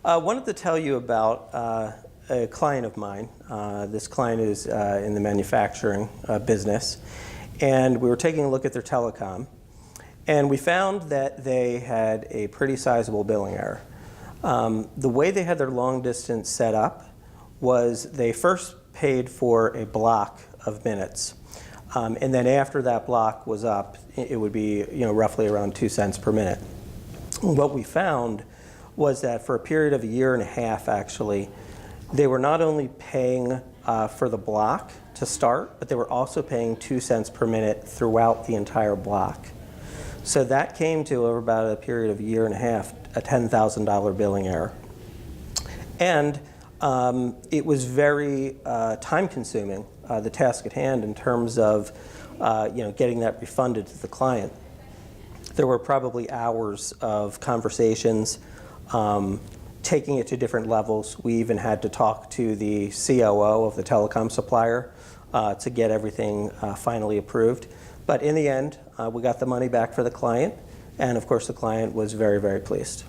I wanted to tell you about a client of mine. This client is in the manufacturing business, and we were taking a look at their telecom, and we found that they had a pretty sizable billing error. The way they had their long distance set up was they first paid for a block of minutes, and then after that block was up, it would be roughly around 2 cents per minute. What we found was that for a period of 1.5 years, actually, they were not only paying for the block to start, but they were also paying 2 cents per minute throughout the entire block. So that came to, over about a period of 1.5 years, a $10,000 billing error. And it was very time-consuming, the task at hand, in terms of getting that refunded to the client. There were probably hours of conversations, taking it to different levels. We even had to talk to the COO of the telecom supplier to get everything finally approved. But in the end, we got the money back for the client, and of course the client was very, very pleased.